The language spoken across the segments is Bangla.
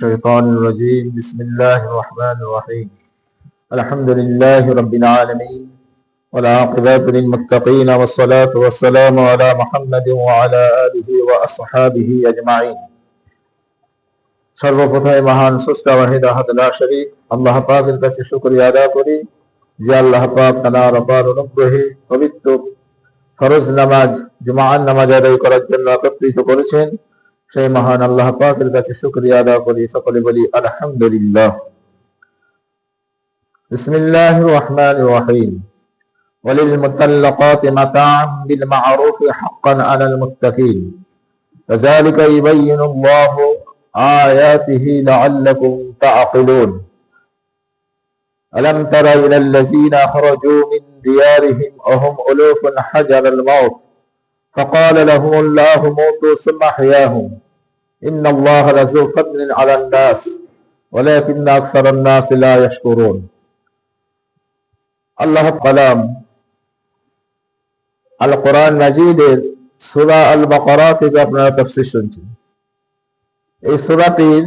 الشيطان الرجيم بسم الله الرحمن الرحيم الحمد لله رب العالمين والعاقبة للمتقين والصلاة والسلام على محمد وعلى آله وأصحابه أجمعين সর্বপ্রথমে মহান স্রষ্টা ওয়াহিদ আহাদ লা শরীক আল্লাহ পাকের কাছে শুকরিয়া আদায় করি যে আল্লাহ পাক তাআলার অপার অনুগ্রহে পবিত্র ফরজ নামাজ জুমার নামাজ আদায় করার জন্য একত্রিত করেছেন। সেই মহান আল্লাহ পাকের কাছে শুকরিয়া আদায় করি, সকলে বলি আলহামদুলিল্লাহ। বিসমিল্লাহির রাহমানির রাহিম ওয়ালিল মুতাল্লাকাতি মাতা'আন বিল মা'রুফি হাক্কান আলাল মুত্তাকিন কাযালিকা ইউবাইয়িনুল্লাহু আয়াতিহি লা'আল্লাকুম তা'কিলুন। ألم تر إلى الذين خرجوا من ديارهم وهم ألوف حذر الموت فقال لهم الله موتوا ثم أحياهم إن الله لذو فضل على الناس ولكن أكثر الناس لا يشكرون। আল্লাহ কালাম আল কোরআন মাজিদের সূরা আল বাকারা থেকে আপনারা তাফসীর শুনছেন। এই সূরাটির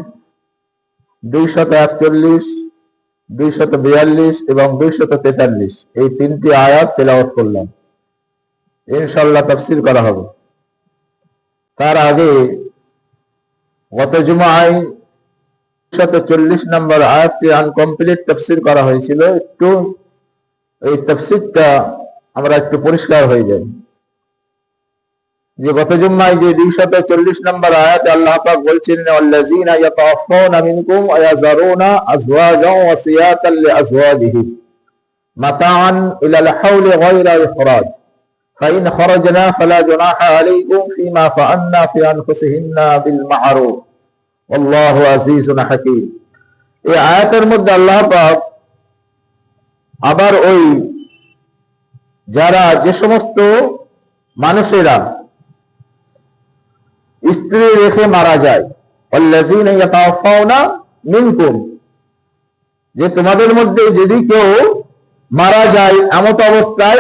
241, 242 এবং 243 এই তিনটি আয়াত তেলাওয়াত করলাম, ইনশাআল্লাহ তাফসীর করা হবে। তার আগে গত জুমায় 240 নম্বর আয়াতটি আনকমপ্লিট তাফসীর করা হয়েছিল। একটু এই তাফসীরটা আমরা একটু পরিষ্কার হয়ে যাই যে গত জুমায় যে 240 নম্বর আয়াতে আল্লাহ পাক বলছেন আল্লাযীনা ইয়াতাওয়াফাউনা মিনকুম ওয়া ইয়াযারুনা আযওয়াজান ওয়াসিয়াতান লিআজওয়াজিহিম মাতা'আন ইলাল হাওলি গায়রা ইখরাজ ফাইন খারাজনা ফালা জুনাহা আলাইকুম ফীমা ফাআলনা ফি আনফুসিহিন্না বিল মা'রুফ আল্লাহু আজিজুন হাকীম। এই আয়াতের মধ্যে আল্লাহ পাক আবার ওই যারা যে সমস্ত মানুষেরা স্ত্রী রেখে মারা যায়, আল্লাযীনা ইয়াতাওয়াফাউনা মিনকুম, যে তোমাদের মধ্যে যদি কেউ মারা যায় এমত অবস্থায়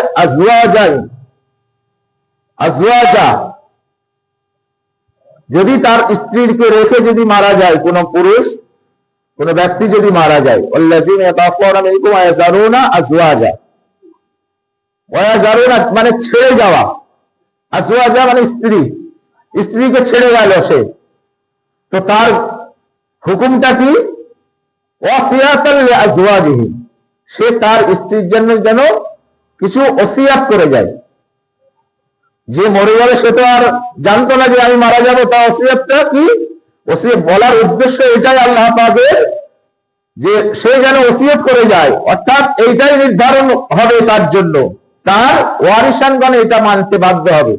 আজওয়াজা, যদি তার স্ত্রীকে রেখে যদি মারা যায়, কোন পুরুষ কোন ব্যক্তি যদি মারা যায়, আল্লাযীনা ইয়াতাওয়াফাউনা মিনকুম ওয়া ইয়াযারুনা আজওয়াজা, ওয়া ইয়াযারুনা মানে ছেড়ে যাওয়া, আজওয়াজা মানে স্ত্রী, স্ত্রীকে ছেড়ে গেল সে, তো তার হুকুমটা কি? ওয়াসিয়াতান লিআজওয়াজিহি, সে তার স্ত্রীর জন্য যেন কিছু ওসিয়াত করে যায়। যে মরে গেলে সে তো আর জানতো না যে আমি মারা যাব, তা ওসিয়াতটা কি? ওসিয়ত বলার উদ্দেশ্য এটাই আল্লাহ পাকের, যে সে যেন ওসিয়ত করে যায়, অর্থাৎ এইটাই নির্ধারণ হবে তার জন্য, তার ওয়ারিসানগণ এটা মানতে বাধ্য হবে।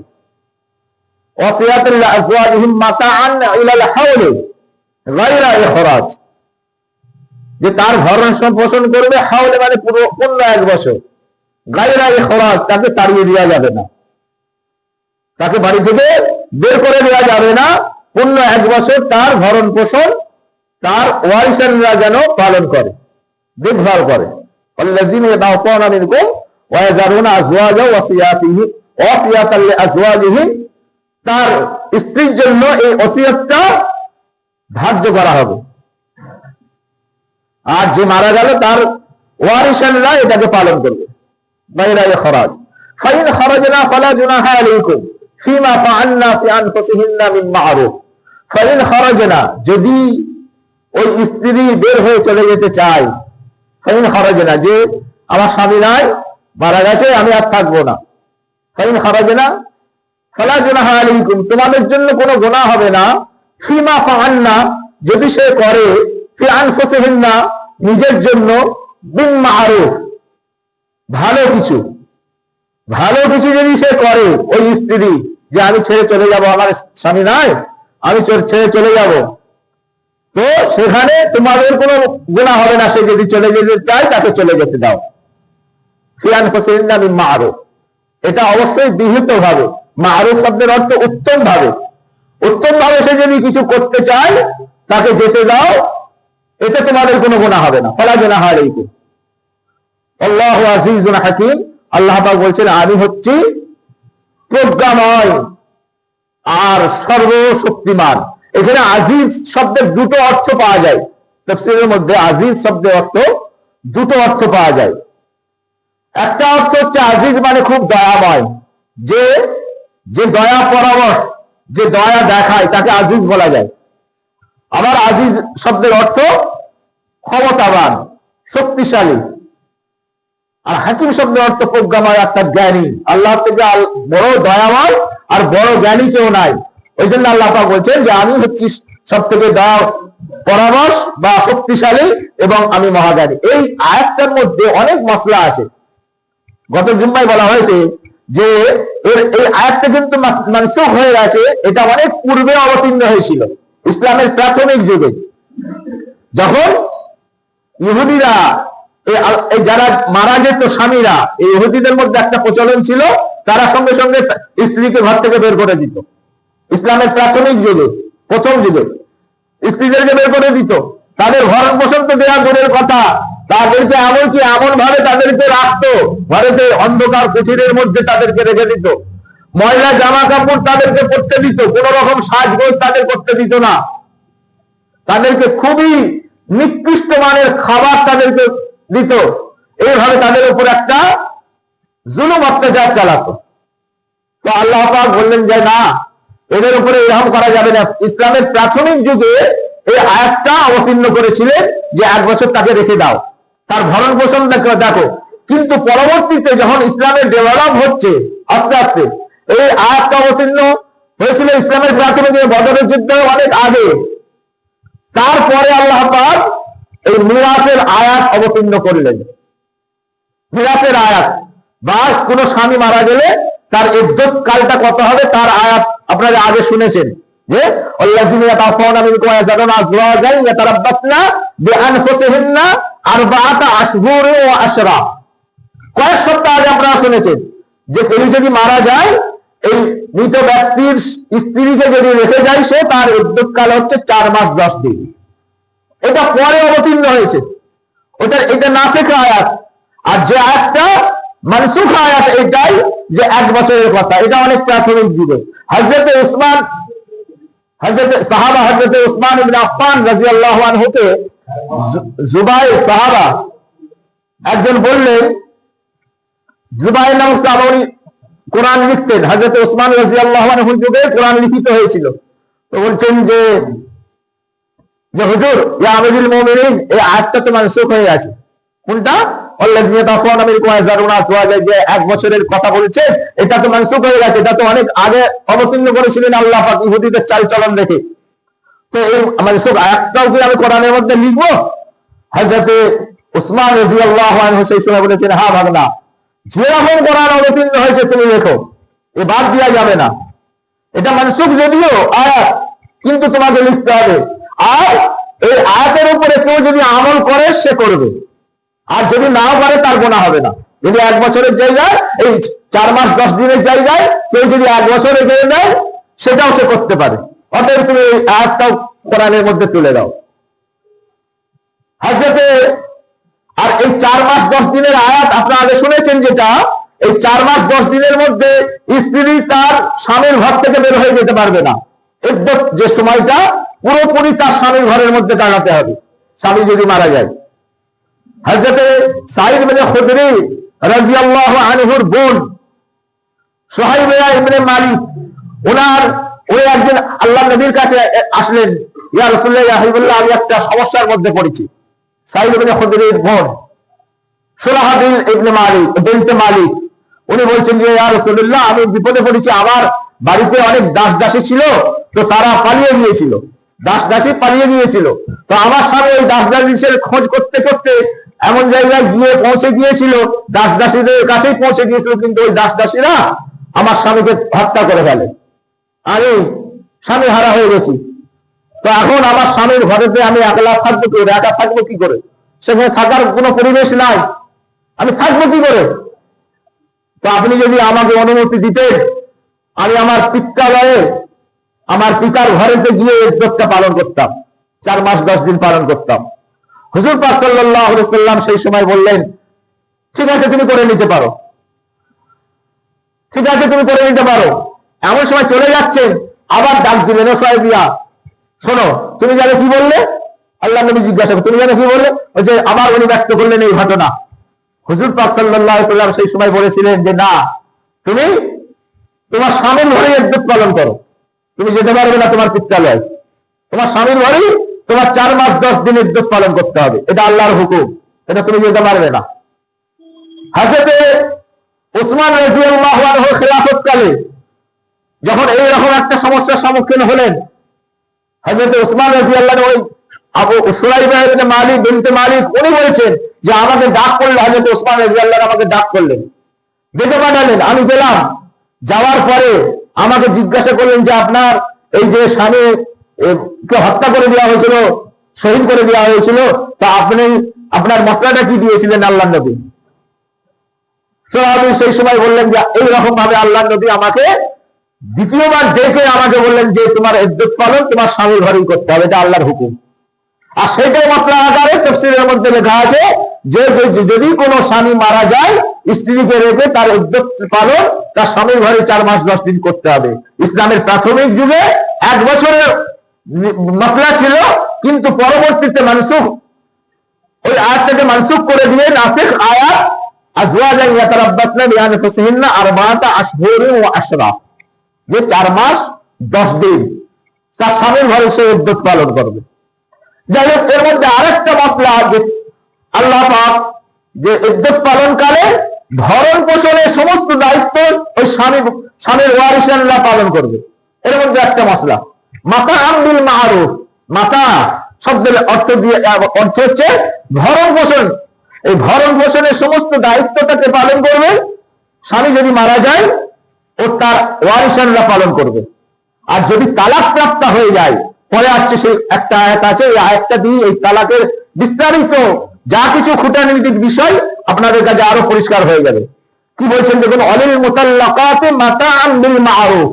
ওয়াসিয়াতুল আজওয়াজিহিম মাতা'আন ইলাল হাওলি গায়রা ইখরাজ, যে তার ভরণ পোষণ করবে, হাওলে মানে পূর্ণ 1 বছর, গায়রা ইখরাজ তাকে তাড়িয়ে দেওয়া যাবে না, তাকে বাড়ি থেকে বের করে দেওয়া যাবে না, পূর্ণ 1 বছর তার ভরণ পোষণ তার ওয়ারিসানরা যেন পালন করে, দেখভাল করে। আল্লাযীনা ইয়াতাওয়াফাউনা মিনকুম ওয়া ইয়াযারুনা আজওয়াজা ওয়াসিয়াতান লিআজওয়াজিহিম, তার স্ত্রীর জন্য এই ওসিয়তটা ধার্য করা হবে, আর যে মারা গেল তার ওয়ারিসানরা এটাকে পালন করবে। গায়রা ইখরাজ ফাইন খারাজনা ফালা জুনাহা আলাইকুম ফীমা ফাআলনা ফি আনফুসিহিন্না মিন মা'রুফ। ফাইন খারাজনা, যদি ওই স্ত্রী বের হয়ে চলে যেতে চায়, ফাইন খারাজনা যে আমার স্বামী নাই, মারা গেছে, আমি আর থাকবো না, ফাইন খারাজনা ফালা জুনাহা আলাইকুম, তোমাদের জন্য কোনো গুনাহ হবে না, ফীমা ফাআলনা যদি সে করে, ফি আনফুসিহিন্না নিজের জন্য, বিল মা'রুফ ভালো কিছু যদি সে করে, ওই স্ত্রী যে আমি ছেড়ে চলে যাব, আমার স্বামী নাই, আমি ছেড়ে চলে যাব, তো সেখানে তোমাদের কোনো গুনাহ হবে না। সে যদি চলে যেতে চায় তাকে চলে যেতে দাও। ফি আনফুসিহিন্না বিল মা'রুফ, এটা অবশ্যই বিহিত ভাবে, মা'রুফ শব্দের অর্থ উত্তম ভাবে সে যদি কিছু করতে চায় তাকে যেতে দাও, এতে তোমাদের কোনো গুনাহ হবে না। ফালা জুনাহা আলাইকুম আল্লাহু আজিজুন হাকীম, আল্লাহ পাক বলছেন আমি হচ্ছি প্রজ্ঞাময় আর সর্বশক্তিমান। এখানে আজিজ শব্দের দুটো অর্থ পাওয়া যায়। তাফসীরের মধ্যে আজিজ শব্দের অর্থ দুটো অর্থ পাওয়া যায়। একটা অর্থ হচ্ছে আজিজ মানে খুব দয়াময়, যে যে দয়া পরবশ, যে দয়া দেখায় তাকে আজিজ বলা যায়। আবার আজিজ শব্দের অর্থ ক্ষমতাবান, শক্তিশালী। আর হাকিম শব্দের অর্থ প্রজ্ঞাময়, অর্থাৎ জ্ঞানী। আল্লাহ থেকে বড় দয়াময় আর বড় জ্ঞানী কেউ নাই। ওই জন্য আল্লাহ পাক বলছেন যে আমি হচ্ছি সব থেকে দয়া পরামর্শ বা শক্তিশালী এবং আমি মহাজ্ঞানী। এই আয়াতটার মধ্যে অনেক মসলা আছে। গত জুম্মায় বলা হয়েছে যে এই আয়াতটা কিন্তু মানসুখ হয়ে গেছে, এটা অনেক পূর্বে অবতীর্ণ হয়েছিল ইসলামের প্রাথমিক যুগে, যখন ইহুদিরা যারা মারা যেত স্বামীরা, এই ইহুদিদের মধ্যে একটা প্রচলন ছিল, তারা সঙ্গে সঙ্গে স্ত্রীকে ঘর থেকে বের করে দিত। ইসলামের প্রাথমিক যুগে, প্রথম যুগে স্ত্রীদেরকে বের করে দিত। তাদের ভরণ পোষণ তো দেওয়া দূরের কথা, তাদেরকে এমনকি এমন ভাবে তাদেরকে রাখতো, ঘরেতে অন্ধকার কুঠিরের মধ্যে তাদেরকে রেখে দিত। ময়লা জামা কাপড় তাদেরকে পরতে দিত, কোন রকম সাজগোজ তাদের করতে দিত না। তাদেরকে খুবই নিকৃষ্ট মানের খাবার তাদেরকে দিত। এইভাবে তাদের উপর একটা জুলুম অত্যাচার চালাতো। তো আল্লাহ পাক বললেন যে না, এদের উপরে এরকম করা যাবে না। ইসলামের প্রাথমিক যুগে এই আয়াতটা অবতীর্ণ করেছিলেন যে 1 বছর তাকে রেখে দাও, তার ভরণ পোষণ দেখো। কিন্তু পরবর্তীতে যখন ইসলামের ডেভেলপ হচ্ছে আস্তে আস্তে, এই আয়াতটা অবতীর্ণ হয়েছিল ইসলামের প্রাথমিক যুগে, বদরের যুদ্ধের অনেক আগে। তারপরে আল্লাহ পাক এই মিরাসের আয়াত অবতীর্ণ করলেন। মিরাসের আয়াত বা কোন স্বামী মারা গেলে তার ইদ্দত কালটা কত হবে তার আয়াত আপনারা আগে শুনেছেন, যে আল্লাযিনা ইয়াতাওয়াফাউনা মিনকুম ওয়া ইয়াযারুনা আযওয়াজান ইয়াতারাব্বাসনা বিআনফুসিহিন্না আরবাআতা আশহুরিন ওয়া আশরা। কয়েক সপ্তাহ আগে আপনারা শুনেছেন যে কেউ যদি মারা যায়, এই মৃত ব্যক্তির স্ত্রীকে যদি রেখে যায়, সে তার ইদ্দত কাল হচ্ছে 4 মাস 10 দিন। এটা পরে অবতীর্ণ হয়েছে, এটা নাসিখ আয়াত। আর যে আয়াতটা মানসুখ আয়াত এটাই, যে 1 বছরের কথা। এটা অনেক প্রাথমিক যুগে হযরত উসমান, হযরত উসমান ইবনে আফফান রাদিয়াল্লাহু আনহুকে জুবাইর সাহাবা একজন বললেন, জুবাইর নামক সাহাবা উনি কোরআন লিখতেন, হযরত উসমান রাদিয়াল্লাহু আনহুর যুগে কোরআন লিখিত হয়েছিল। তো বলছেন যে হুজুর, ইয়া আমিরুল মুমিনিন, এই আয়াতটা তো মানসুখ হয়ে গেছে। কোনটা? আল্লাযিনা ইয়াতাওয়াফাউনা মিনকুম ওয়া ইয়াযারুনা আযওয়াজান, যে 1 বছরের কথা বলছে, এটা তো মানসুখ হয়ে গেছে। এটা তো অনেক আগে অবতীর্ণ করেছিলেন আল্লাহ পাক ইহুদিদের চালচলন দেখে। তো এই মানসুখ আয়াতটাও কি আমি কোরআনের মধ্যে লিখবো? হযরত উসমান রাদিয়াল্লাহু আনহু সেই সময় বলেছেন, হ্যাঁ ভাগনা, যেরকম কোরআন অবতীর্ণ হয়েছে তুমি লেখো, এ বাদ দেওয়া যাবে না। এটা মানসুখ যদিও আয়াত, কিন্তু তোমাকে লিখতে হবে। আর এই আয়াতের উপরে কেউ যদি আমল করে সে করবে, আর যদি নাও করে তার গুনাহ হবে না। যদি 1 বছরের জায়গায় এই 4 মাস 10 দিনের জায়গায় কেউ যদি 1 বছর এগিয়ে নেয়, সেটাও সে করতে পারে। অতএব তুমি এই আয়াতটাও কোরআনের মধ্যে তুলে দাও। হযরতে আর এই 4 মাস 10 দিনের আয়াত আপনারা আগে শুনেছেন, যেটা এই 4 মাস 10 দিনের মধ্যে স্ত্রী তার স্বামীর ঘর থেকে বের হয়ে যেতে পারবে না। ইদ্দত যে সময়টা পুরোপুরি তার স্বামীর ঘরের মধ্যে কাটাতে হবে, স্বামী যদি মারা যায়। হযরতে সাঈদ ইবনে খুদরি রাদিয়াল্লাহু আনহুর বোন সুহাইবা ইবনে মালিক, উনি একদিন আল্লাহর নবীর কাছে আসলেন, ইয়া রাসূলুল্লাহ, ইয়া হাবিবাল্লাহ, আমি একটা সমস্যার মধ্যে পড়েছি। সাঈদ ইবনে খুদরির বোন সুরাহাবিল ইবনে মালিক বিনতে মালিক, উনি বলছেন যে ইয়া রাসূলুল্লাহ, আমি বিপদে পড়েছি। আমার বাড়িতে অনেক দাস দাসী ছিল, তো তারা পালিয়ে গিয়েছিল, দাস দাসী পালিয়ে গিয়েছিল। তো আমার স্বামী ওই দাস দাসীর খোঁজ করতে করতে এমন জায়গায় গিয়ে পৌঁছে গিয়েছিল, দাস দাসীদের কাছেই পৌঁছে গিয়েছিল, কিন্তু ওই দাস দাসীরা আমার স্বামীকে হত্যা করে ফেলে। আমি স্বামী হারা হয়ে গেছি। তো এখন আমার স্বামীর ঘরেতে আমি একলা থাকবো কি করে? একা থাকবো কি করে? সেখানে থাকার কোনো পরিবেশ নাই, আমি থাকবো কি করে? তো আপনি যদি আমাকে অনুমতি দিতেন, আমি আমার পিত্রালয়ে আমার পিতার ঘরেতে গিয়ে ইদ্দতটা পালন করতাম, 4 মাস 10 দিন পালন করতাম। হুজুর পাক সাল্লাল্লাহু আলাইহি ওয়াসাল্লাম সেই সময় বললেন, ঠিক আছে, তুমি করে নিতে পারো, ঠিক আছে, তুমি করে নিতে পারো। এমন সময় চলে যাচ্ছেন, আবার ডাক দিলেন, ও সাহেবিয়া, শোনো, তুমি জানো কি বললে? আল্লাহ নবী জিজ্ঞাসা করলেন, তুমি জানো কি বললে? ওই যে আবার উনি ব্যক্ত করলেন এই ঘটনা। হুজুর পাক সাল্লাল্লাহু আলাইহি ওয়াসাল্লাম সেই সময় বলেছিলেন যে না, তুমি তোমার স্বামীর ঘরে ইদ্দত পালন করো, তুমি যেতে পারবে না তোমার পিত্রালয়, তোমার স্বামীর ঘরে তোমার 4 মাস 10 দিন ইদ্দত পালন করতে হবে, এটা আল্লাহর হুকুম, এটা তুমি যেতে পারবে না। হযরতে উসমান রাদিয়াল্লাহু আনহু খেলাফতকালে যখন এইরকম একটা সমস্যার সম্মুখীন হলেন, হযরতে উসমান রাদিয়াল্লাহু আনহু আবু সুলাইমা ইবনে মালিক বিনতে মালিক উনি বলছেন যে আমাকে ডাক করলেন, হযরত উসমান রাদিয়াল্লাহু আনহু আমাকে ডাক করলেন, ডেকে পাঠালেন। আমি গেলাম, যাওয়ার পরে আমাকে জিজ্ঞাসা করলেন যে আপনার এই যে স্বামী কে হত্যা করে দেওয়া হয়েছিল, শহীদ করে দেওয়া হয়েছিল, তা আপনি আপনার মসলাটা কি দিয়েছিলেন আল্লাহর নবী? তো আমি সেই সময় বললেন যে এইরকম ভাবে আল্লাহর নবী আমাকে দ্বিতীয়বার ডেকে আমাকে বললেন যে তোমার ইদ্দত পালন তোমার স্বামীর ঘরেই করতে হবে, এটা আল্লাহর হুকুম। আর সেটাই মাসলা আকারে তাফসীরের মধ্যে লেখা আছে যে যদি কোনো স্বামী মারা যায়, স্ত্রীকে রেখে তার ইদ্দত পালন তার স্বামীর ঘরে 4 মাস 10 দিন করতে হবে। ইসলামের প্রাথমিক যুগে 1 বছরের মাসলা ছিল, কিন্তু পরবর্তীতে মানসুখ, ওই আয়াতটাকে মানসুখ করে দিয়ে নাসিখ আয়াত আজওয়াজান ইয়াতারাব্বাসনা বিআনফুসিহিন্না আরবাআতা আশহুরিন ওয়া আশরা, যে 4 মাস 10 দিন তার স্বামীর ঘরে সে ইদ্দত পালন করবে। যাই হোক, এর মধ্যে আরেকটা মাসলা যে আল্লাহ পাক যে ইদ্দত পালনকালে ভরণ পোষণের সমস্ত দায়িত্ব ওই স্বামীর ওয়ারিসানরা পালন করবে। এর মধ্যে একটা মাসলা মাতাআম বিল মা'রুফ, মাতা শব্দের অর্থ হচ্ছে ভরণ পোষণ। এই ভরণ পোষণের সমস্ত দায়িত্বটাকে পালন করবে স্বামী যদি মারা যায়, ও তার ওয়ারিসানরা পালন করবে। আর যদি তালাক প্রাপ্ত হয়ে যায়, পরে আসছে সেই একটা আয়াত আছে, এই আয়াতটা দিয়ে এই তালাকের বিস্তারিত যা কিছু খুঁটানিটির বিষয় আপনাদের কাছে আরো পরিষ্কার হয়ে যাবে। কি বলছেন দেখুন, অলিল মুতাল্লাকাতি মাতাআন বিল মা'রুফ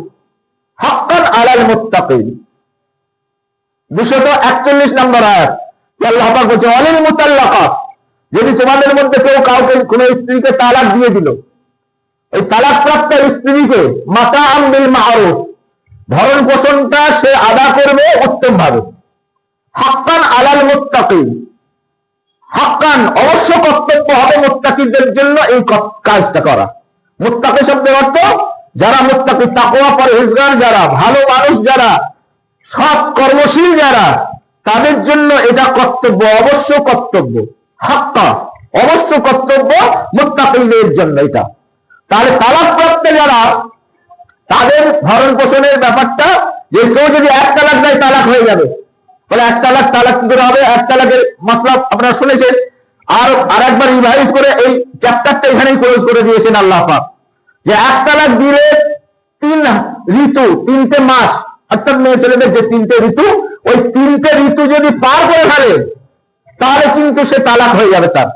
হাক্কান আলাল মুত্তাকিন, 241 নম্বর আয়াত। আল্লাহ পাক বলছে অলিল মুতাল্লাকাত, যদি তোমাদের মধ্যে কেউ কাউকে কোন স্ত্রীকে তালাক দিয়ে দিল, এই তালাক প্রাপ্ত স্ত্রীকে মাতাআন বিল মা'রুফ ভরণ পোষণটা সে আদা করবে উত্তম ভাবে। হাক্কান আলাল মুত্তাকিন, হাক্কান অবশ্য কর্তব্য হবে মুত্তাকিদের জন্য এই কাজটা করা। মুত্তাকি শব্দের অর্থ যারা মুত্তাকি, তাকওয়া পরহেজগার যারা, ভালো মানুষ যারা, সৎ কর্মশীল যারা, তাদের জন্য এটা কর্তব্য, অবশ্য কর্তব্য। হাক্কা অবশ্য কর্তব্য মুত্তাকিদের জন্য এটা। তাহলে তালাক প্রাপ্ত যারা, তাদের ভরণ পোষণের ব্যাপারটা, যে কেউ যদি 1 তালাক দেয় তালাক হয়ে যাবে, বলে 1 তালাক কি করে হবে? 1 তালাকের মাসলা আপনারা শুনেছেন, আর একবার রিভাইজ করে এই চ্যাপ্টারটা এখানেই ক্লোজ করে দিয়েছেন আল্লাহ পাক, যে 1 তালাক দিলে 3 ঋতু, 3টে মাস, অর্থাৎ মেয়ে ছেলেদের যে 3টে ঋতু, ওই 3টে ঋতু যদি পার করে ফেলে তাহলে কিন্তু সে তালাক হয়ে যাবে তার।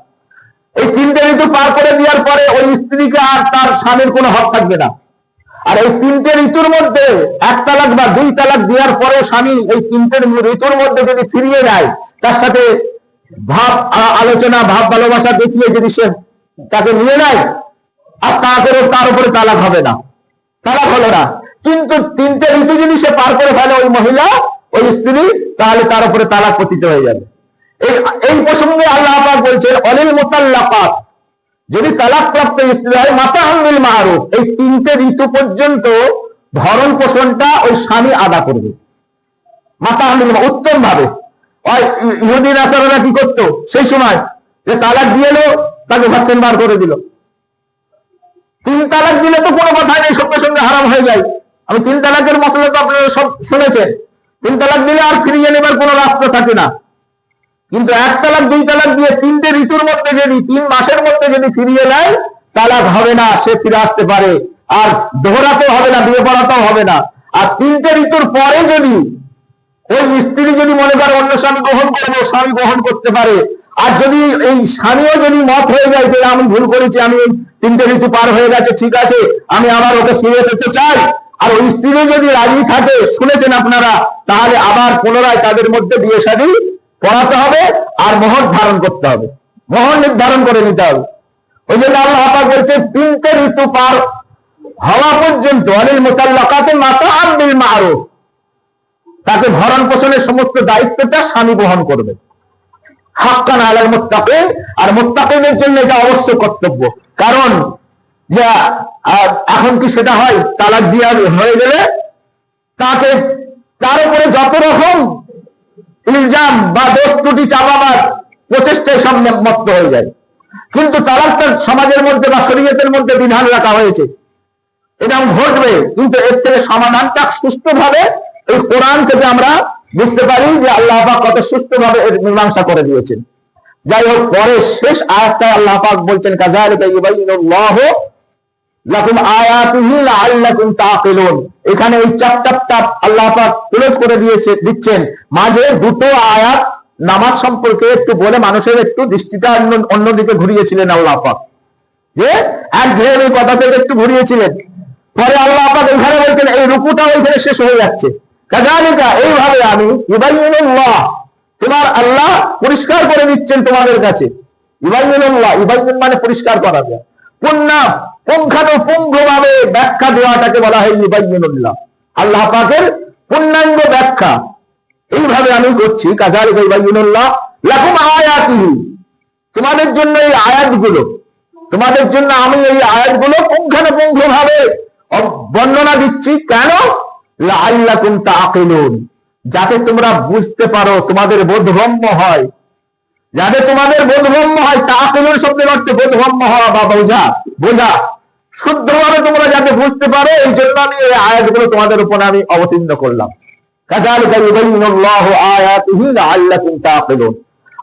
এই 3টে ঋতু পার করে দেওয়ার পরে ওই স্ত্রীকে আর তার স্বামীর কোনো হক থাকবে না। আর এই 3টে ঋতুর মধ্যে 1 তালাক বা 2 তালাক দেওয়ার পরে স্বামী এই 3টে ঋতুর মধ্যে যদি ফিরিয়ে নেয়, তার সাথে ভাব আলোচনা, ভাব ভালোবাসা দেখিয়ে যদি সে তাকে নিয়ে নেয়, আর তার উপরে তালাক হবে না, তালাক হলো না। কিন্তু 3টে ঋতু যদি সে পার করে ফেলে ওই মহিলা, ওই স্ত্রী, তাহলে তার উপরে তালাক পতিত হয়ে যাবে। এই প্রসঙ্গে আল্লাহ পাক বলছেন অলিল মুতাল্লাকাত, যদি তালাক প্রাপ্ত স্ত্রী হয় মাতাআন বিল মা'রুফ, এই 3টে ঋতু পর্যন্ত ভরণ পোষণটা ওই স্বামী আদা করবে মাতাআন বিল মা'রুফ, উত্তম ভাবে। ওই ইহুদি নাসারারা কি করতো সেই সময়, যে তালাক দিয়ে এলো তাকে ভাতখান বার করে দিল। 3 তালাক দিলে তো কোনো কথা নেই, সঙ্গে সঙ্গে হারাম হয়ে যায়। আমি 3 তালাকের মসলা তো আপনারা সব শুনেছেন। 3 তালাক দিলে আর ফিরিয়ে নেবার কোনো রাস্তা থাকে না। কিন্তু 1 তালাক 2 তালাক দিয়ে 3টে ঋতুর মধ্যে যদি 3 মাসের মধ্যে যদি ফিরিয়ে নেয়, তালাক হবে না, সে ফিরে আসতে পারে, আর দোহরাতেও হবে না, বিয়ে পড়াতেও হবে না। আর 3টে ঋতুর পরে যদি ওই স্ত্রী যদি মনে করে অন্য স্বামী গ্রহণ করবে, স্বামী গ্রহণ করতে পারে। আর যদি এই স্বামীও যদি মত হয়ে যায় যে আমি ভুল করেছি, আমি 3টে ঋতু পার হয়ে গেছে, ঠিক আছে, আমি আবার ওকে ফিরে পেতে চাই, আর ওই স্ত্রী যদি রাজি থাকে, শুনেছেন আপনারা, তাহলে আবার পুনরায় তাদের মধ্যে বিয়ে শাদী পড়াতে হবে, আর মোহর ধারণ করতে হবে, মোহর নির্ধারণ করে নিতে হবে। ওই জন্য আল্লাহ পাক বলছে 3টে ঋতু পার হওয়া পর্যন্ত অলিল মুতাল্লাকাতি মাতাআন বিল মা'রুফ, তাকে ভরণ পোষণের সমস্ত দায়িত্বটা স্বামী বহন করবে। হাক্কান আলাল মুত্তাকিন, আর মুত্তাকিনের জন্য এটা অবশ্যই কর্তব্য। কারণ যা এখন কি সেটা হয়, তালাক দিয়া হয়ে গেলে তাকে তার উপরে যত রকম ইলজাম বা দোষ ত্রুটি চাপাবার প্রচেষ্টায় সব মত্ত হয়ে যায়। কিন্তু তালাকটা সমাজের মধ্যে বা শরীয়তের মধ্যে বিধান রাখা হয়েছে, এটা ঘটবে, কিন্তু এর থেকে সমাধানটা সুস্থভাবে এই কোরআন থেকে আমরা বুঝতে পারি যে আল্লাহ পাক কত সুস্থভাবে এর মীমাংসা করে দিয়েছেন। যাই হোক, পরে শেষ আয়াতটায় আল্লাহ পাক বলছেন কাযালিকা ইউবাইয়িনুল্লাহু লাকুম আয়াতিহি লাআল্লাকুম তাআকিলুন। এখানে এই চ্যাপ্টারটা আল্লাহ পাক ক্লোজ করে দিচ্ছেন, মাঝে দুটো আয়াত নামাজ সম্পর্কে একটু বলে মানুষের একটু দৃষ্টিটা অন্যদিকে ঘুরিয়েছিলেন আল্লাহ পাক, যে একঘেয়েমি কথা থেকে একটু ঘুরিয়েছিলেন। পরে আল্লাহ পাক এখানে বলছেন এই রুকুটা ওইখানে শেষ হয়ে যাচ্ছে, কাযালিকা এইভাবে আমি ইউবাইয়িনুল্লাহ, তোমার আল্লাহ পরিষ্কার করে দিচ্ছেন তোমাদের কাছে। ইউবাইয়িনুল্লাহ, ইউবাইয়িন মানে পরিষ্কার করা যায়, পুঙ্খানুপুঙ্খভাবে ব্যাখ্যা দেওয়াটাকে বলা হয় ইউবাইয়িনুল্লাহ, আল্লাহ পাকের পূর্ণাঙ্গ ব্যাখ্যা এইভাবে আমি করছি। কাযালিকা ইউবাইয়িনুল্লাহ লাকুম আয়াতিহি, তোমাদের জন্য এই আয়াতগুলো, তোমাদের জন্য আমি এই আয়াতগুলো পুঙ্খানুপুঙ্খভাবে বর্ণনা দিচ্ছি। কেন? লাআল্লাকুম তাআকিলুন, যাতে তোমরা বুঝতে পারো, তোমাদের বোধগম্য হয়, যাতে তোমাদের বোধগম্য হয়। তাআকিলুন শব্দের অর্থ বোধগম্য হওয়া বা বোঝা, শুদ্ধভাবে তোমরা যাতে বুঝতে পারো, এই জন্য আমি এই আয়াতগুলো তোমাদের উপর আমি অবতীর্ণ করলাম। কাযালিকা ইউবাইয়িনুল্লাহু আয়াতিহি লাআল্লাকুম তাআকিলুন।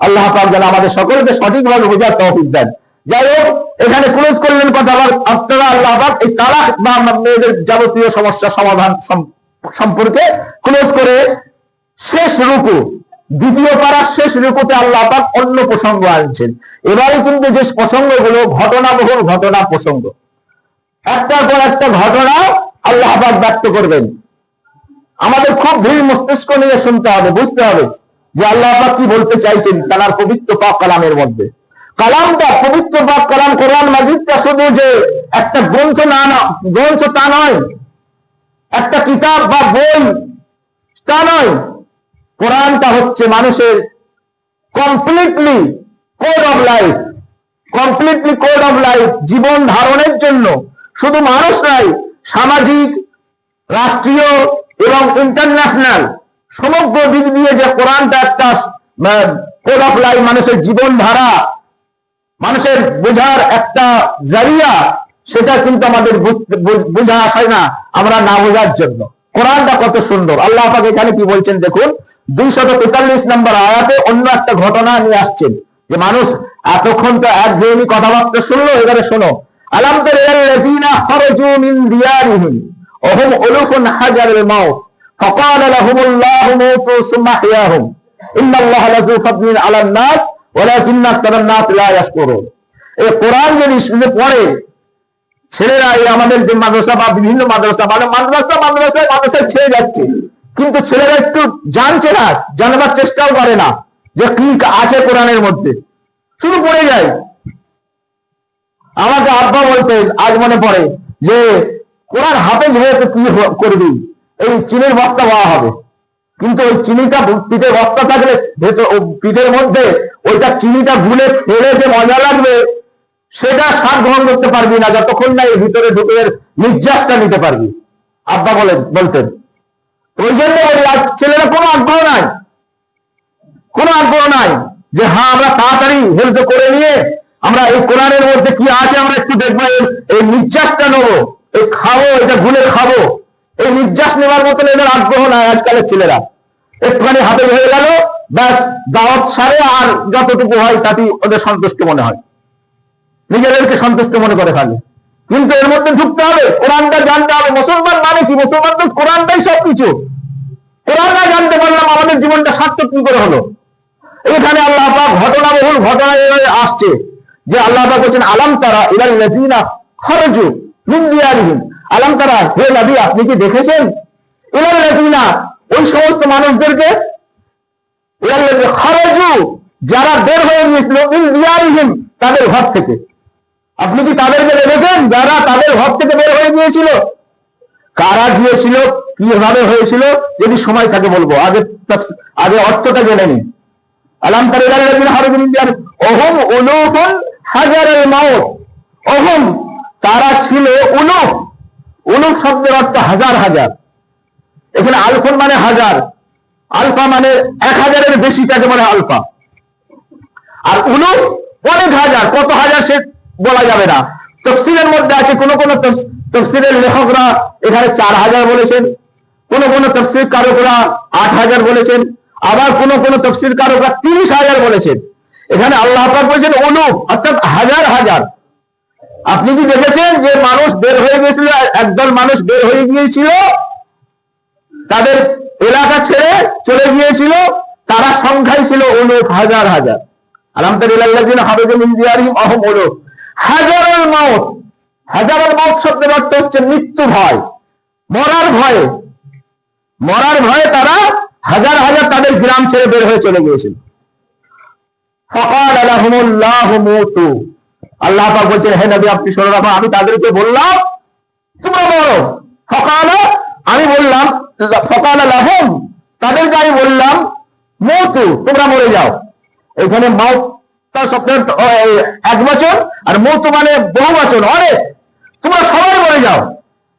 আল্লাহ পাক যেন আমাদের সকলকে সঠিকভাবে বোঝার তৌফিক দেন। যাই হোক, এখানে ক্লোজ করলেন কথা। আপনারা আল্লাহ পাক এই তালাক বা মেয়েদের যাবতীয় সমস্যা সমাধান সম্পর্কে ক্লোজ করে শেষ রুকু, দ্বিতীয় পারার শেষ রুকুতে আল্লাহ পাক অন্য প্রসঙ্গ আনছেন। এবারে কিন্তু যে প্রসঙ্গগুলো ঘটনাবহুল ঘটনা প্রসঙ্গ, একটার পর একটা ঘটনা আল্লাহ পাক ব্যক্ত করবেন। আমাদের খুব ধীর মস্তিষ্ক নিয়ে শুনতে হবে, বুঝতে হবে যে আল্লাহ পাক কি বলতে চাইছেন তার পবিত্র পাক কালামের মধ্যে। কালামটা, পবিত্র পাক কালাম কোরআন মাজিদটা শুধু যে একটা গ্রন্থ তা নয়, একটা কিতাব বা বই তা নয়। কোরআনটা হচ্ছে মানুষের completely code of life, completely code of life, জীবন ধারণের জন্য। শুধু মানুষ নয়, সামাজিক, রাষ্ট্রীয় এবং ইন্টারন্যাশনাল সমগ্র দিক দিয়ে যে কোরআনটা একটা কোড অফ লাইফ, মানুষের জীবন ধারা, মানুষের বোঝার একটা জারিয়া, সেটা কিন্তু আমাদের বোঝা আসে না আমরা না বোঝার জন্য। কোরআনটা কত সুন্দর। আল্লাহ পাক এখানে কি বলছেন দেখুন, 243 নম্বর আয়াতে অন্য একটা ঘটনা নিয়ে আসছেন, যে মানুষ এতক্ষণ তো একঘেয়েমি কথাবার্তা শুনলো, এবারে শোনো। আলাম তারা ইলাল্লাযীনা খারাজু মিন দিয়ারিহিম ওয়া হুম উলুফুন হাজারুল মাউত ফাকালা লাহুমুল্লাহু মুতু সুম্মা আহইয়াহুম ইন্নাল্লাহা লাযু ফাদলিন আলান নাস ওয়ালাকিন্না আকসারান নাস লা ইয়াশকুরুন। এই কোরআন যদি শুনে পড়ে ছেলেরা, আমাদের যে মাদ্রাসা বা বিভিন্ন মাদ্রাসায় মাদ্রাসায় ছেড়ে যাচ্ছে, কিন্তু ছেলেরা একটু জানছে না, জানবার চেষ্টাও করে না যে কি আছে কোরআনের মধ্যে, শুধু পড়ে যায়। আমাকে আব্বা বলতেন, আজ মনে পড়ে, যে কোরআন হাফেজ হয়ে তো কি করবি, এই চিনির বস্তা পাওয়া হবে, কিন্তু ওই চিনিটা পিঠের বস্তা থাকলে পিঠের মধ্যে ওইটা চিনিটা গুলে খেলে যে মজা লাগবে, সেটা স্বাদ গ্রহণ করতে পারবি না যতক্ষণ না এর ভিতরে ঢুকে নির্যাসটা নিতে পারবি, আব্বা বলতেন। ওই জন্য বলি, আজ ছেলেরা কোনো আগ্রহ নাই যে হ্যাঁ আমরা তাড়াতাড়ি হেলজ করে নিয়ে আমরা এই কোরআনের মধ্যে কি আছে আমরা একটু দেখবো, এই নির্যাসটা নেবো, এই খাবো, এটা গুলে খাবো, এই নির্যাস নেওয়ার মতন এদের আগ্রহ নাই আজকালের ছেলেরা। একটুখানি হাতে হয়ে গেল, ব্যাস দাওয়াত সারে, আর যতটুকু হয় তাতেই ওদের সন্তুষ্ট মনে হয়, নিজেদেরকে সন্তুষ্ট মনে করে খালি। কিন্তু এর মধ্যে ঢুকতে হবে, কোরআনটা জানতে হবে। মুসলমান মানে কি? মুসলমান তো কোরআনটাই সবকিছু। কোরআনটা জানতে পারলাম, আমাদের জীবনটা সার্থক কি করে হলো। এখানে আল্লাহ পাক ঘটনাবহুল ঘটনা আসছে, যে আল্লাহ পাক বলছেন আলাম তারা ইলাল্লাযীনা খারাজু মিন দিয়ারিহিম। আলাম তারা, হে নবী আপনি কি দেখেছেন? ইলাল্লাযীনা, ওই সমস্ত মানুষদেরকে, ইলাল্লাযীনা খারাজু, যারা বের হয়ে গিয়েছিল, মিন দিয়ারিহিম, তাদের ঘর থেকে। আপনি কি তাদেরকে দেখেছেন যারা তাদের ঘর থেকে বের হয়ে গিয়েছিল? কারা গিয়েছিল, কিভাবে হয়েছিল যদি সময় থাকে বলবো, আগে অর্থটা জেনে নিন। আলাম তারা ইলাল্লাযিনা খারাজু মিন দিয়ারিহিম ওহুম উলুফুন হাজারাল মাউত। ওহুম তারা ছিল উলুফ। উলুফ শব্দের অর্থ হাজার হাজার। এখানে আলফুন মানে হাজার, আলফা মানে 1000-এর বেশিটাকে বলে আলফা। আর উলুফ অনেক হাজার, কত হাজার সে বলা যাবে না। তাফসীরের মধ্যে আছে, কোন কোন তাফসীরের লেখকরা এখানে 4000 বলেছেন, কোন কোন তাফসীর কারকরা 8000 বলেছেন, আবার কোন কোন তাফসীর কারকরা 30000 বলেছেন। এখানে আল্লাহ পাক বলেছেন উলুফ, অর্থাৎ হাজার হাজার। আপনি কি দেখেছেন যে মানুষ বের হয়ে গিয়েছিল, একদল মানুষ বের হয়ে গিয়েছিল, তাদের এলাকা ছেড়ে চলে গিয়েছিল, তারা সংখ্যায় ছিল উলুফ, হাজার হাজার। আলাম তারা ইলাল্লাযিনা খারাজু মিন দিয়ারিহিম ওহুম উলুফ হাজারাল মাউত। হাজারাল মাউত শব্দের অর্থ হচ্ছে মৃত্যু ভয়, মরার ভয়ে। মরার ভয়ে তারা হাজার হাজার তাদের গ্রাম ছেড়ে বের হয়ে চলে গিয়েছিল। ফাকাল লাহুমুল্লাহু মুতু। আল্লাহ পাক বলছেন, হে নবী আপনি শুনে রাখুন, আমি তাদেরকে বললাম তোমরা মরো। ফাকাল আমি বললাম, ফাকাল লাহুম তাদেরকে আমি বললাম মুতু তোমরা মরে যাও। এখানে মাউত তার শব্দের এক বচন, আর মুতু মানে বহু বচন, অনেক। তোমরা সবাই মরে যাও,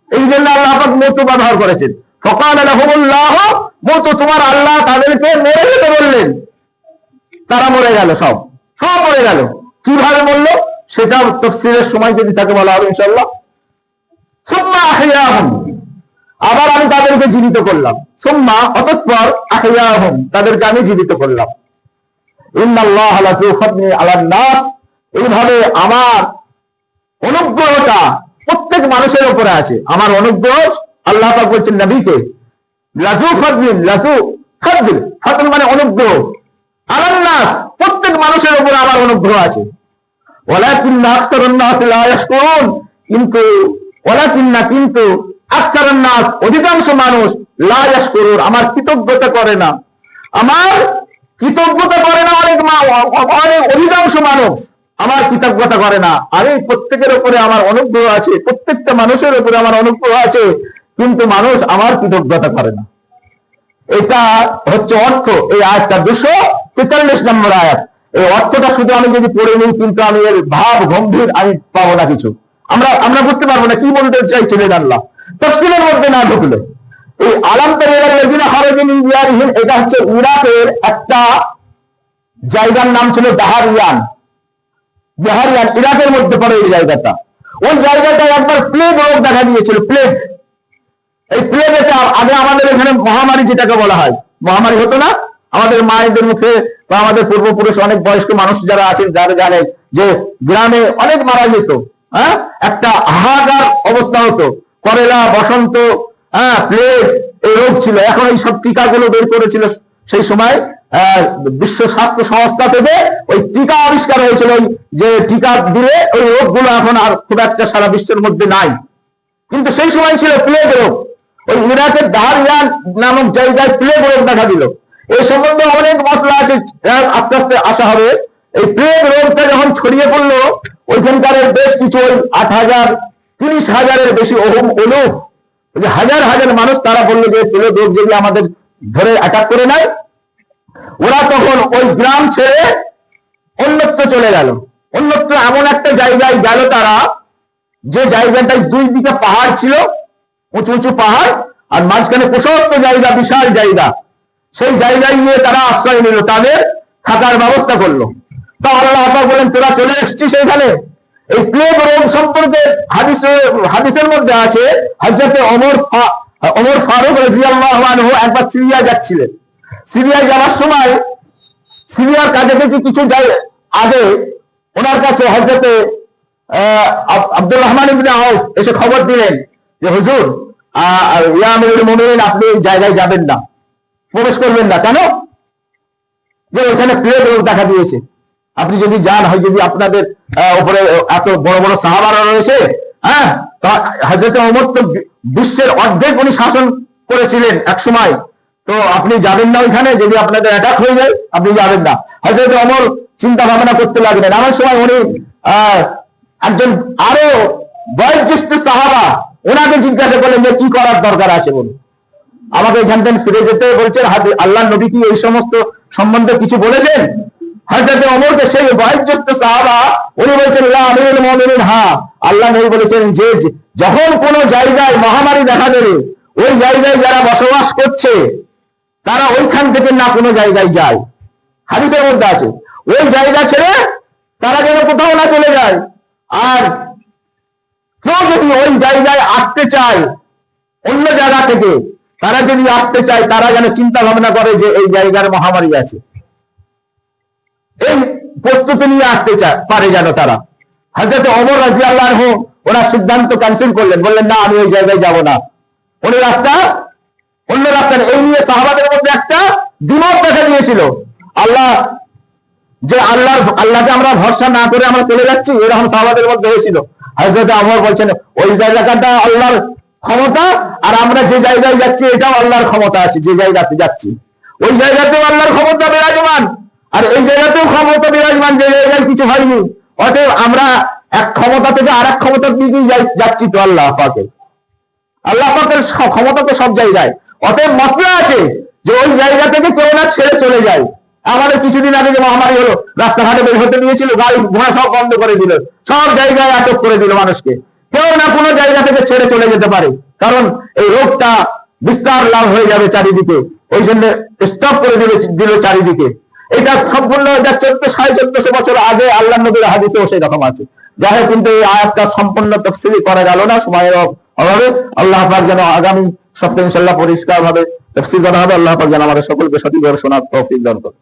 এই জন্য আল্লাহ পাক মুতু ব্যবহার করেছেন। ফাকাল লাহুমুল্লাহু মুতু, তোমার আল্লাহ তাদেরকে মরে যেতে বললেন। তারা মরে গেল, সব মরে গেল। কিভাবে মরলো সেটা তাফসীরের সময় যদি তাকে বলা হবে ইনশাআল্লাহ। সুম্মা আহইয়াহুম, আবার আমি তাদেরকে জীবিত করলাম। সুম্মা অতঃপর আহইয়াহুম, তাদেরকে আমি জীবিত করলাম। ইন্নাল্লাহা লাযু ফাদলিন আলান নাস, এইভাবে আমার অনুগ্রহটা প্রত্যেক মানুষের উপরে আছে। আমার অনুগ্রহ আল্লাহ পাক বলছেন নবীকে, লাযু ফাদলিন, লাযু ফাদল, ফাদল মানে অনুগ্রহ, আলান নাস প্রত্যেক মানুষের উপরে আমার অনুগ্রহ আছে। ওয়ালাকিন্না আকসারুন নাস লা ইয়াশকুরুন, কিন্তু আকসারুন নাস অধিকাংশ মানুষ লা ইয়াশকুরুন আমার কৃতজ্ঞতা করে না। আমার কৃতজ্ঞতা করে না, অনেক অধিকাংশ মানুষ আমার কৃতজ্ঞতা করে না। আমি প্রত্যেকের উপরে আমার অনুগ্রহ আছে, প্রত্যেকটা মানুষের উপরে আমার অনুগ্রহ আছে, কিন্তু মানুষ আমার কৃতজ্ঞতা করে না। এটা হচ্ছে অর্থ এই আয়াতটা, 243 নম্বর আয়াত। এই অর্থটা শুধু আমি যদি পড়ে নিই, কিন্তু আমি এর ভাব গম্ভীর আমি পাবো না কিছু, আমরা বুঝতে পারবো না কি বলতে চাইছিলেন আল্লাহ তাফসীরের মধ্যে না ঢুকলে। এই আলাম তারা ইলাল্লাযিনা খারাজু মিন দিয়ারিহিম, এটা হচ্ছে ইরাকের একটা জায়গার নাম ছিল দাহারিয়ান। ইরাকের মধ্যে পড়ে এই জায়গাটা। ওই জায়গাটায় একবার প্লেগ রোগ দেখা দিয়েছিল, প্লেগ। এই প্লেগটা আগে আমাদের এখানে মহামারী যেটাকে বলা হয়, মহামারী হতো না আমাদের মায়েদের মুখে, বা আমাদের পূর্বপুরুষ অনেক বয়স্ক মানুষ যারা আছেন যারা জানেন যে গ্রামে অনেক মারা যেত, হ্যাঁ, একটা হাহাকার অবস্থা হতো। কলেরা, বসন্ত, প্লেগ, এই রোগ ছিল। এখন এই সব টিকাগুলো বের করেছিল সেই সময় বিশ্ব স্বাস্থ্য সংস্থা থেকে, ওই টিকা আবিষ্কার হয়েছিল, যে টিকা দিলে ওই রোগগুলো এখন আর খুব একটা সারা বিশ্বের মধ্যে নাই। কিন্তু সেই সময় ছিল প্লেগ রোগ। ওই ইরাকের দাহারিয়ান নামক জায়গায় প্লেগ রোগ দেখা দিল। এই সম্বন্ধে অনেক মশলা আছে, আস্তে আস্তে আসা হবে। এই প্লেগ রোগটা যখন ছড়িয়ে পড়লো, ওইখানকার বেশ কিছু 8,000 30,000-এর বেশি ওহুম উলুফ, হাজার হাজার মানুষ, তারা বললো যে প্লেগ রোগ যদি আমাদের ধরে অ্যাটাক করে নেয়, ওরা তখন ওই গ্রাম ছেড়ে অন্যত্র চলে গেল। অন্যত্র এমন একটা জায়গায় গেল তারা, যে জায়গাটায় দুই দিকে পাহাড় ছিল, উঁচু উঁচু পাহাড়, আর মাঝখানে প্রশস্ত জায়গা, বিশাল জায়গা। সেই জায়গায় গিয়ে তারা আশ্রয় নিল, তাদের থাকার ব্যবস্থা করলো। তা আল্লাহ পাক বলেন, তোরা চলে এসেছিস সেইখানে। এই প্লেগ রোগ সম্পর্কে হাদিসের মধ্যে আছে, হযরত ওমর ফারুক রাদিয়াল্লাহু আনহু একবার সিরিয়া যাচ্ছিলেন। সিরিয়ায় যাওয়ার সময়, সিরিয়ার কাছাকাছি কিছু আগে ওনার কাছে হযরত আব্দুর রহমান ইবনে আউফ এসে খবর দিলেন যে হুজুর, ইয়া আমিরুল মুমিনিন, আপনি এই জায়গায় যাবেন না, প্রবেশ করবেন না। কেন? যে ওখানে প্লেগ রোগ দেখা দিয়েছে। আপনি যদি যান, হয় যদি আপনাদের উপরে এত বড় বড় সাহাবারা রয়েছে, হ্যাঁ, হযরত ওমর তো বিশ্বের অর্ধেক উনি শাসন করেছিলেন এক সময়, তো আপনি যাবেন না ওইখানে, যদি আপনাদের অ্যাটাক হয়ে যায় আপনি যাবেন না। হযরত ওমর চিন্তা ভাবনা করতে লাগলেন। আমার সময় উনি একজন আরো বয়োজ্যেষ্ঠ সাহাবা, ওনাকে জিজ্ঞাসা করলেন যে কি করার দরকার আছে বলুন। আমাকে এখান থেকে ফিরে যেতে বলছেন, আল্লাহ নবী কি এই সমস্ত সম্বন্ধে কিছু বলেছেন? হযরত ওমরকে, সেই বয়োজ্যেষ্ঠ সাহাবা, উনি বলছেন ইয়া আমিরুল মুমিনিন, হ্যাঁ আল্লাহ নবী বলেছেন যে যখন কোন জায়গায় মহামারী দেখা দেবে, ওই জায়গায় যারা বসবাস করছে তারা ওইখান থেকে না কোনো জায়গায় যায়, হাদিসের মধ্যে আছে, ওই জায়গা ছেড়ে তারা যেন কোথাও না চলে যায়। আর কেউ যদি ওই জায়গায় আসতে চায় অন্য জায়গা থেকে, তারা যদি আসতে চায় তারা যেন চিন্তা ভাবনা করে যে এই জায়গার মহামারী আছে, এই প্রস্তুতি নিয়ে আসতে পারে যেন তারা। হযরত ওমর রাদিয়াল্লাহু আনহু ওরা সিদ্ধান্ত ক্যান্সেল করলেন, বললেন না আমি ওই জায়গায় যাব না, অন্য রাস্তা এই নিয়ে সাহাবাদের মধ্যে একটা দ্বিমত দেখা দিয়েছিল। আল্লাহকে আমরা ভরসা না করে আমরা চলে যাচ্ছি, এরকম সাহাবাদের মধ্যে হয়েছিল। হযরত ওমর বলছেন ওই জায়গাটা আল্লাহর ক্ষমতা, আর আমরা যে জায়গায় যাচ্ছি এটাও আল্লাহর ক্ষমতা আছে, যে জায়গাতে যাচ্ছি ওই জায়গাতেও আল্লাহর ক্ষমতা বিরাজমান, আর এই জায়গাতেও ক্ষমতা বিরাজমান, যে জায়গায় কিছু হয়নি। অতএব আমরা এক ক্ষমতা থেকে আর এক ক্ষমতার দিকেই যাচ্ছি। তো আল্লাহ পাকের ক্ষমতা তো সব জায়গায়। অতএব মসলা আছে যে ওই জায়গা থেকে কেউ না ছেড়ে চলে যায়। আমাদের কিছুদিন আগে যে মহামারী হলো, রাস্তাঘাটে বের হতে দিয়েছিল, গাড়ি ঘোড়া সব বন্ধ করে দিল, সব জায়গায় আটক করে দিল মানুষকে। কেউ না কোনো জায়গা থেকে ছেড়ে চলে যেতে পারে, কারণ এই রোগটা বিস্তার লাভ হয়ে যাবে চারিদিকে, ওই জন্য স্টপ করে দিল চারিদিকে। এটা সম্পূর্ণ 1400-1450 বছর আগে আল্লাহ নবীর হাদিসেও সেই রকম আছে। যাই হোক, কিন্তু এই আয়াতটা সম্পূর্ণ তাফসীর করা গেল না সময়ের অভাবে। আল্লাহ পাক যেন আগামী সপ্তাহে ইনশাআল্লাহ পরিষ্কার ভাবে তাফসীর করা হবে। আল্লাহ পাক যেন আমাদের সকলকে সঠিকভাবে শোনার তৌফিক দান করুন।